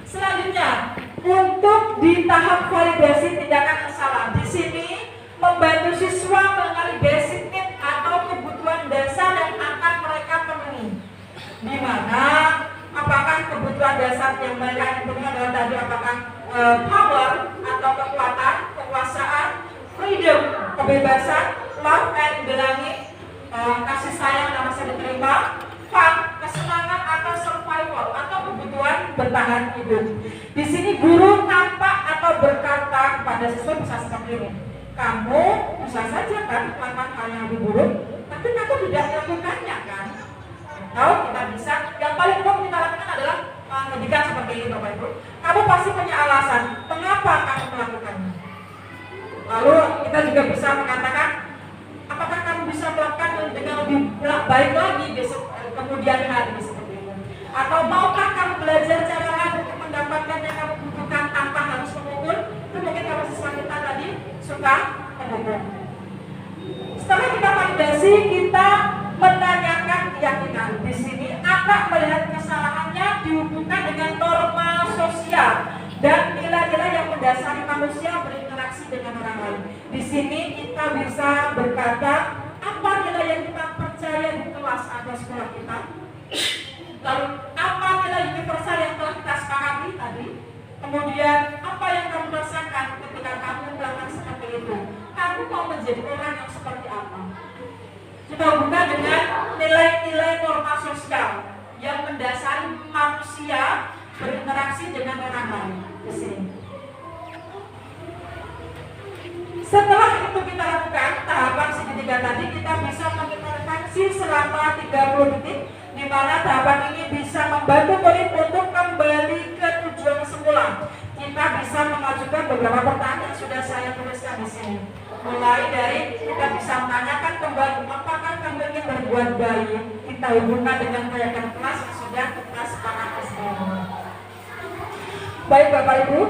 Selanjutnya, untuk di tahap validasi tindakan yang salah, di sini membantu siswa mengenali basic need atau kebutuhan dasar yang akan mereka penuhi. Di mana apakah kebutuhan dasar yang mereka penuhi adalah tadi apakah power atau kekuatan, kekuasaan, freedom, kebebasan, love and belonging, kasih sayang dan rasa diterima, fun, kesenangan atau survival atau kebutuhan bertahan hidup. Di sini guru nampak atau berkata kepada siswa bisa seperti ini. Kamu bisa saja kan melakukan hal yang lebih buruk, tapi kamu tidak melakukannya kan? Atau kita bisa, yang paling umum kita lakukan adalah pendidikan seperti ini Bapak Ibu. Kamu pasti punya alasan mengapa kamu melakukannya. Lalu kita juga bisa mengatakan, apakah kamu bisa melakukan dengan lebih baik lagi besok kemudian hari seperti itu? Atau maukah kamu belajar cara lain untuk mendapatkan yang kamu butuhkan tanpa harus memukul? Itu mungkin kalau siswa kita tadi suka memukul. Setelah kita validasi, kita menanyakan keyakinan. Di sini anak melihat kesalahannya dihubungkan dengan norma sosial dan nilai-nilai yang mendasari manusia berinteraksi dengan orang lain. Di sini kita bisa berkata apa nilai yang kita percaya di kelas atau sekolah kita, lalu apa nilai universal yang telah kita sepakati tadi, kemudian apa yang kamu rasakan ketika kamu melakukan seperti itu. Kamu mau menjadi orang yang seperti apa? Kita hubungkan dengan nilai-nilai norma sosial yang mendasari manusia berinteraksi dengan orang lain. Di sini. Setelah itu kita lakukan tahapan segitiga tadi, kita bisa mengintervensi selama 30 detik, di mana tahapan ini bisa membantu murid untuk kembali ke tujuan semula. Kita bisa mengajukan beberapa pertanyaan yang sudah saya tuliskan di sini. Mulai dari kita bisa menanyakan kembali apakah kamu ingin berbuat baik, kita hubungkan dengan keyakinan kelas yang sudah kita sepakati sebelumnya. Baik Bapak Ibu,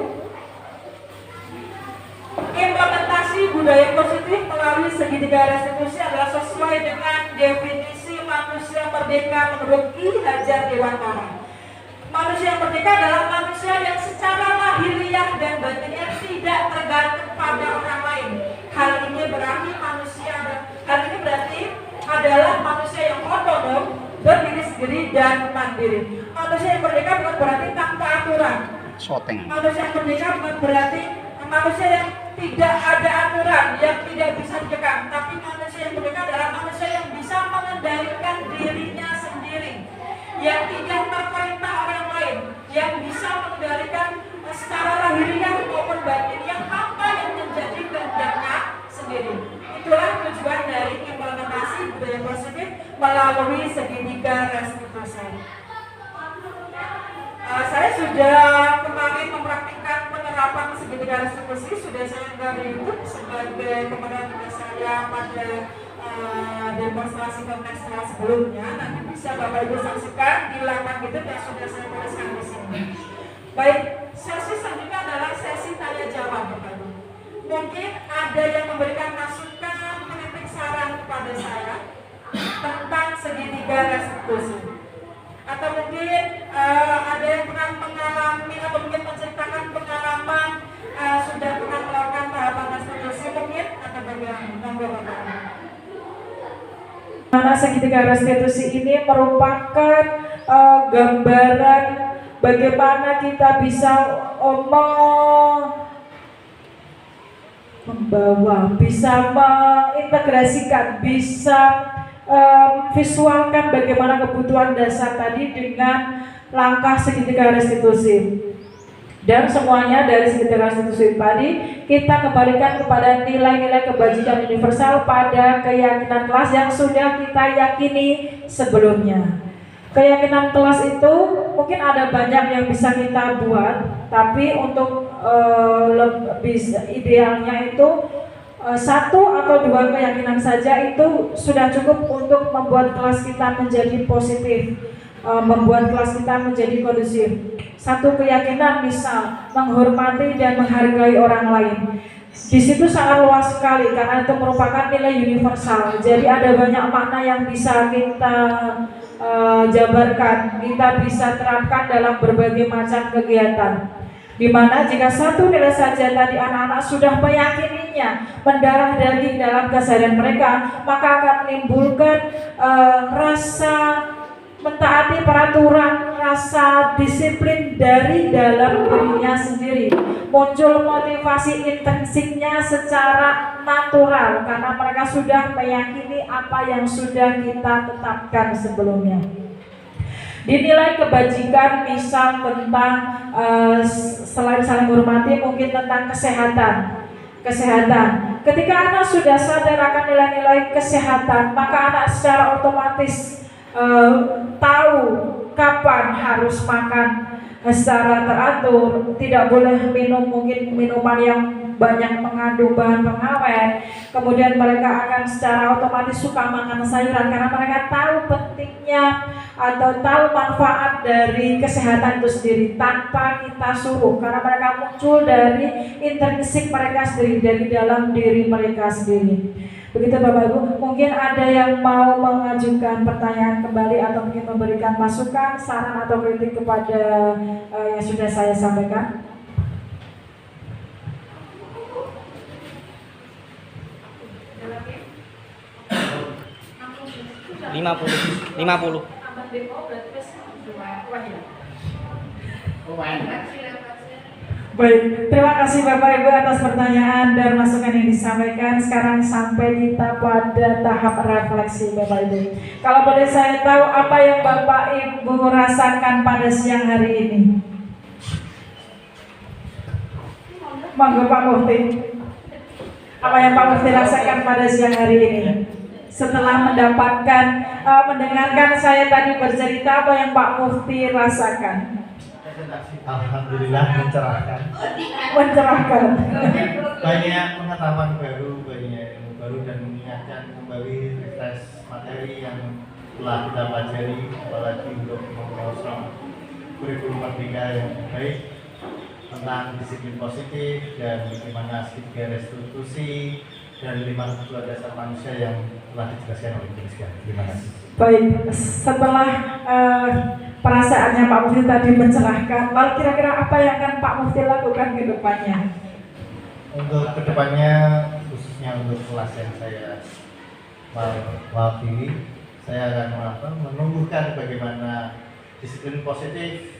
implementasi budaya positif melalui segitiga restitusi adalah sesuai dengan definisi manusia merdeka menurut Ki Hajar Dewantara. Manusia merdeka adalah manusia yang secara lahiriah dan batinnya tidak tergantung pada orang lain. Hal ini berarti adalah manusia yang otonom, berdiri sendiri dan mandiri. Manusia yang merdeka bukan berarti tanpa aturan. Manusia yang merdeka bukan berarti manusia yang tidak ada aturan, yang tidak bisa dikekang. Tapi manusia yang merdeka adalah manusia yang bisa mengendalikan dirinya sendiri, yang tidak terperintah orang lain, yang bisa mengendalikan secara lahiriah maupun batin yang apa yang menjadi kehendaknya sendiri. Itulah tujuan dari implementasi budaya positif melalui segitiga restitusi. Saya sudah kemarin mempraktikkan penerapan segitiga restitusi, sudah saya unggah di YouTube sebagai pemeran tugas saya pada demonstrasi kontekstual sebelumnya. Nanti bisa Bapak Ibu saksikan di laman YouTube yang sudah saya tuliskan di sini. Baik, sesi selanjutnya adalah sesi tanya jawab, Bapak Ibu. Mungkin ada yang memberikan masukan, kritik, saran kepada saya tentang segitiga restitusi. Atau mungkin ada yang pernah mengalami atau mungkin menceritakan pengalaman sudah pernah melakukan tahapan restitusi mungkin atau bagaimana? Mana segitiga restitusi ini merupakan gambaran bagaimana kita bisa membawa, bisa mengintegrasikan, bisa visualkan bagaimana kebutuhan dasar tadi dengan langkah segitiga restitusi. Dan semuanya dari segitiga restitusi tadi kita kembalikan kepada nilai-nilai kebajikan universal pada keyakinan kelas yang sudah kita yakini sebelumnya. Keyakinan kelas itu mungkin ada banyak yang bisa kita buat, tapi untuk lebih idealnya itu satu atau dua keyakinan saja itu sudah cukup untuk membuat kelas kita menjadi positif, membuat kelas kita menjadi kondusif. Satu keyakinan misal menghormati dan menghargai orang lain. Di situ sangat luas sekali karena itu merupakan nilai universal. Jadi ada banyak makna yang bisa kita jabarkan, kita bisa terapkan dalam berbagai macam kegiatan. Dimana jika satu nilai saja tadi anak-anak sudah meyakininya, mendarah daging dalam keseharian mereka, maka akan menimbulkan rasa mentaati peraturan, rasa disiplin dari dalam dirinya sendiri. Muncul motivasi intrinsiknya secara natural karena mereka sudah meyakini apa yang sudah kita tetapkan sebelumnya. Dinilai kebajikan misal tentang selain saling menghormati mungkin tentang kesehatan. Ketika anak sudah sadar akan nilai-nilai kesehatan, maka anak secara otomatis tahu kapan harus makan secara teratur, tidak boleh minum mungkin minuman yang banyak mengandung bahan pengawet. Kemudian mereka akan secara otomatis suka makan sayuran karena mereka tahu pentingnya atau tahu manfaat dari kesehatan itu sendiri tanpa kita suruh, karena mereka muncul dari intrinsik mereka sendiri, dari dalam diri mereka sendiri. Begitu Bapak Ibu, mungkin ada yang mau mengajukan pertanyaan kembali atau mungkin memberikan masukan, saran atau kritik kepada yang sudah saya sampaikan. lima puluh. Baik, terima kasih Bapak Ibu atas pertanyaan dan masukan yang disampaikan. Sekarang sampai kita pada tahap refleksi Bapak Ibu. Kalau boleh saya tahu apa yang Bapak Ibu rasakan pada siang hari ini? Monggo Pak Mufti. Apa yang Pak Mufti rasakan pada siang hari ini? Setelah mendengarkan saya tadi bercerita, apa yang Pak Mufti rasakan? Alhamdulillah mencerahkan. Banyak pengetahuan baru, banyak ilmu baru dan mengingatkan kembali refresh materi yang telah kita pelajari, apalagi untuk memproses kurikulum merdeka yang baik tentang disiplin positif dan bagaimana segitiga restitusi dan 5 kebutuhan dasar manusia yang telah dijelaskan oleh Bu Rizka. Terima kasih. Baik, setelah perasaannya Pak Mufti tadi mencerahkan, lalu kira-kira apa yang akan Pak Mufti lakukan ke depannya? Untuk kedepannya, khususnya untuk kelas yang saya wakili, saya akan menumbuhkan bagaimana disiplin positif,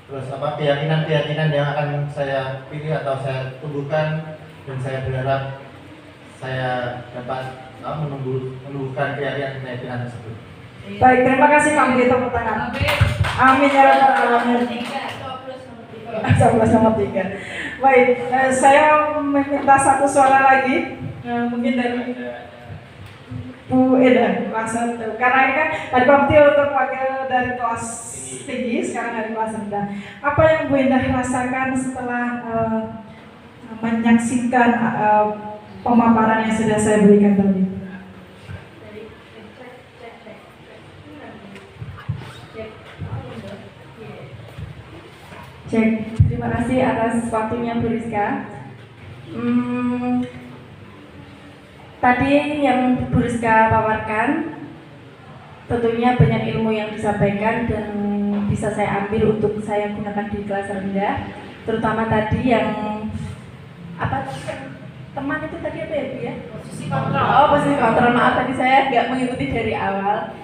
terus keyakinan-keyakinan yang akan saya pilih atau saya tumbuhkan, dan saya berharap saya dapat menumbuhkan keyakinan tersebut. Baik, terima kasih Pak Mufti, tepuk tangan. Amin ya rabbal alamin. 11 nomor 3. Baik, saya meminta satu suara lagi, mungkin dari Bu Eda, kelas 1. Karena ini kan tadi Pak Mufti untuk wakil dari kelas tinggi, sekarang dari kelas rendah. Apa yang Bu Eda rasakan setelah menyaksikan pemaparan yang sudah saya berikan tadi? Cek, terima kasih atas waktunya Bu Rizka. Tadi yang Bu Rizka paparkan, tentunya banyak ilmu yang disampaikan dan bisa saya ambil untuk saya gunakan di kelas rendah. Terutama tadi yang teman itu tadi apa ya Bu ya? Posisi kontrol. Oh, posisi kontrol. Maaf tadi saya nggak mengikuti dari awal.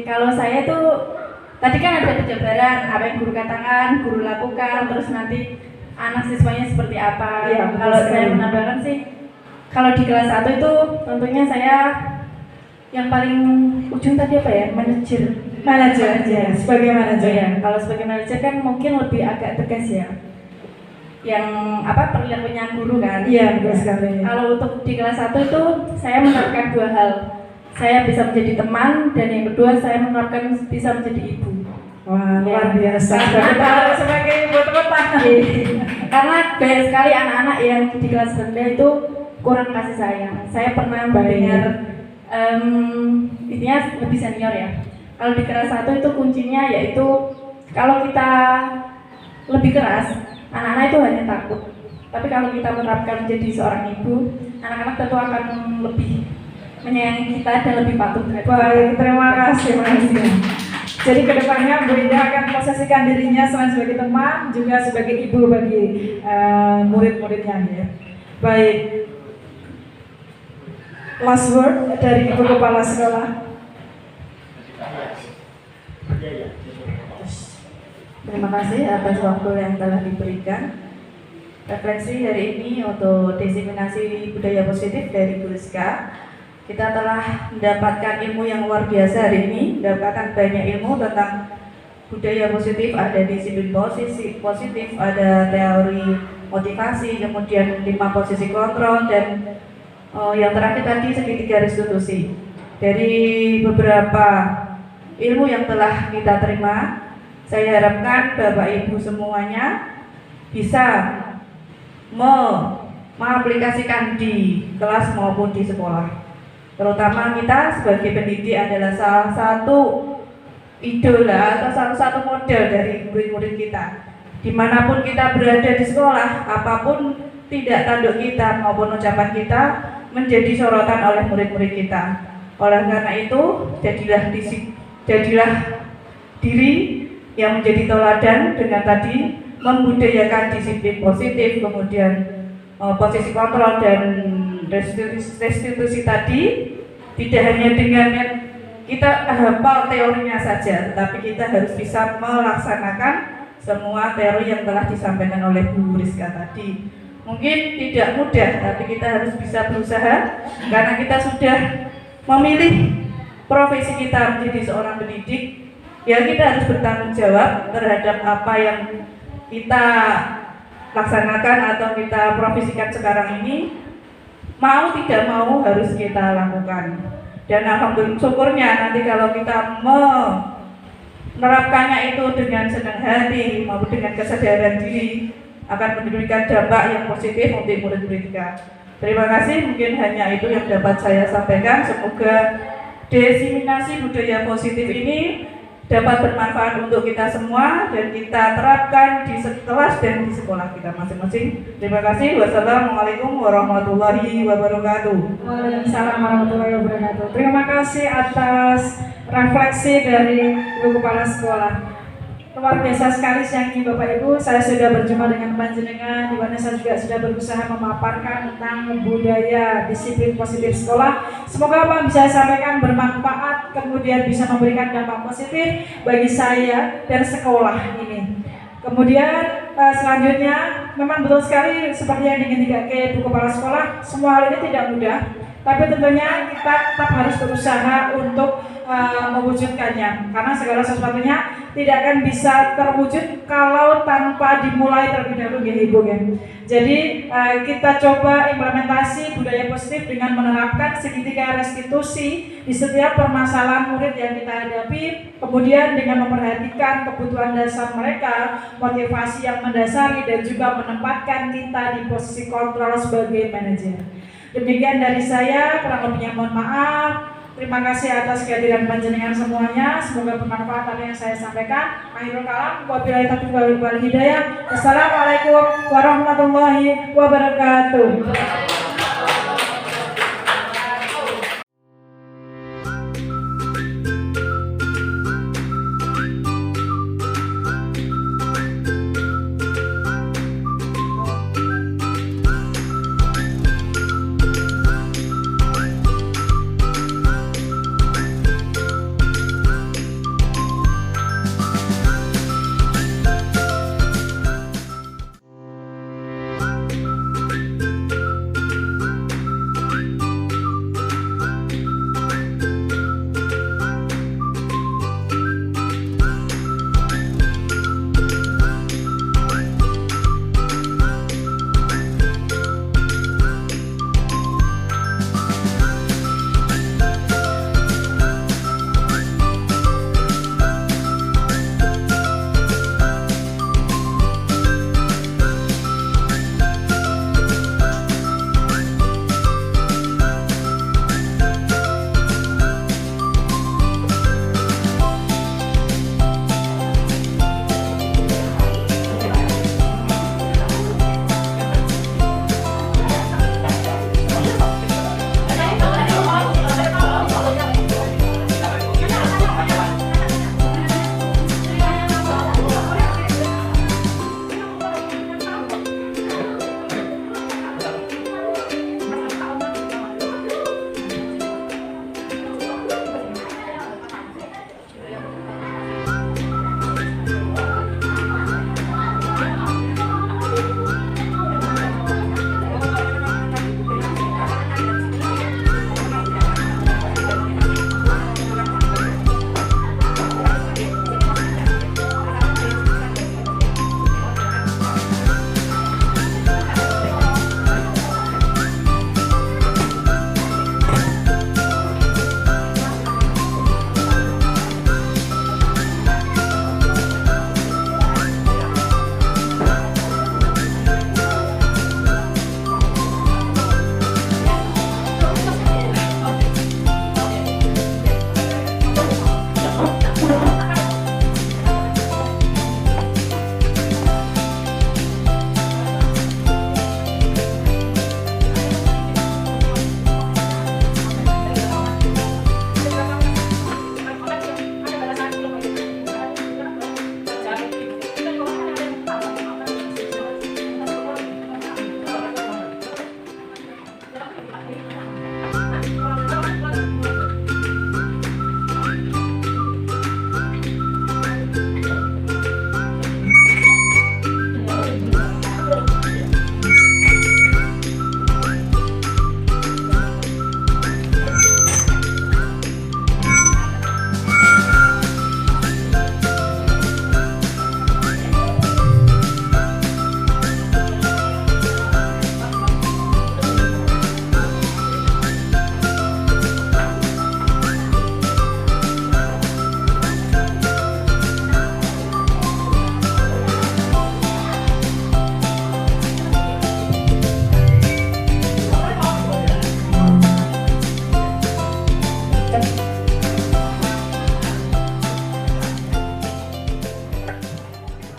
Kalau saya tuh tadi kan ada penjabaran apa yang guru katakan, guru lakukan, terus nanti anak siswanya seperti apa. Ya, kalau saya menambahkan sih, kalau di kelas 1 itu tentunya saya yang paling ujung tadi apa ya? Manajer aja, sebagai manajer. Ya, kalau sebagai manajer kan mungkin lebih agak tegas ya. Yang perilakunya guru kan? Iya, betul sekali. Kalau untuk di kelas 1 itu saya menerapkan 2 hal. Saya bisa menjadi teman, dan yang kedua saya menerapkan bisa menjadi ibu. Wah, luar biasa. Kita harus sebagai ibu, tepuk tangan. Karena banyak sekali anak-anak yang di kelas rendah itu kurang kasih sayang. Saya pernah mendengar, intinya lebih senior ya. Kalau di kelas 1 itu kuncinya yaitu kalau kita lebih keras, anak-anak itu hanya takut. Tapi kalau kita menerapkan menjadi seorang ibu, anak-anak tentu akan lebih menyayangi kita dan lebih patuh. Baik, terima kasih. Jadi kedepannya Bu Ida akan memposisikan dirinya selain sebagai teman, juga sebagai ibu bagi murid-muridnya ya. Baik. Last word dari Ibu Kepala Sekolah. Terima kasih atas waktu yang telah diberikan. Refleksi hari ini untuk diseminasi budaya positif dari Bu Rizka. Kita telah mendapatkan ilmu yang luar biasa hari ini, mendapatkan banyak ilmu tentang budaya positif, ada disiplin positif, ada teori motivasi, kemudian 5 posisi kontrol, dan yang terakhir tadi segitiga restitusi. Dari beberapa ilmu yang telah kita terima, saya harapkan Bapak Ibu semuanya bisa mengaplikasikan di kelas maupun di sekolah. Terutama kita sebagai pendidik adalah salah satu idola atau salah satu model dari murid-murid kita. Dimanapun kita berada di sekolah, apapun tindak tanduk kita maupun ucapan kita menjadi sorotan oleh murid-murid kita. Oleh karena itu, jadilah diri yang menjadi teladan dengan tadi membudayakan disiplin positif, kemudian posisi kontrol dan restitusi tadi. Tidak hanya dengan kita hafal teorinya saja, tapi kita harus bisa melaksanakan semua teori yang telah disampaikan oleh Bu Rizka tadi. Mungkin tidak mudah, tapi kita harus bisa berusaha karena kita sudah memilih profesi kita menjadi seorang pendidik. Ya, kita harus bertanggung jawab terhadap apa yang kita laksanakan atau kita profesikan sekarang ini. Mau tidak mau harus kita lakukan. Dan alhamdulillah syukurnya nanti kalau kita menerapkannya itu dengan senang hati maupun dengan kesadaran diri akan memberikan dampak yang positif untuk murid-murid kita. Terima kasih, mungkin hanya itu yang dapat saya sampaikan. Semoga diseminasi budaya positif ini dapat bermanfaat untuk kita semua dan kita terapkan di kelas dan di sekolah kita masing-masing. Terima kasih. Wassalamualaikum warahmatullahi wabarakatuh. Waalaikumsalam warahmatullahi wabarakatuh. Terima kasih atas refleksi dari Ibu Kepala Sekolah. Luar biasa sekali siang ini Bapak Ibu, saya sudah berjumpa dengan panjenengan di mana saya juga sudah berusaha memaparkan tentang budaya disiplin positif sekolah. Semoga apa yang bisa saya sampaikan bermanfaat, kemudian bisa memberikan dampak positif bagi saya dan sekolah ini. Kemudian selanjutnya memang betul sekali seperti yang diingatkan Ibu Kepala Sekolah, semua hal ini tidak mudah. Tapi tentunya kita tetap harus berusaha untuk mewujudkannya, karena segala sesuatunya tidak akan bisa terwujud kalau tanpa dimulai terlebih dahulu, ya Ibu ya. Jadi kita coba implementasi budaya positif dengan menerapkan segitiga restitusi di setiap permasalahan murid yang kita hadapi, kemudian dengan memperhatikan kebutuhan dasar mereka, motivasi yang mendasari, dan juga menempatkan kita di posisi kontrol sebagai manajer. Demikian dari saya, kurang lebihnya mohon maaf. Terima kasih atas kehadiran panjenengan semuanya. Semoga bermanfaat apa yang saya sampaikan. Akhirul kalam, wabillahi taufiq wal hidayah. Wassalamualaikum warahmatullahi wabarakatuh.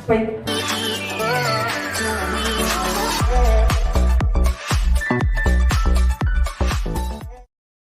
Baik.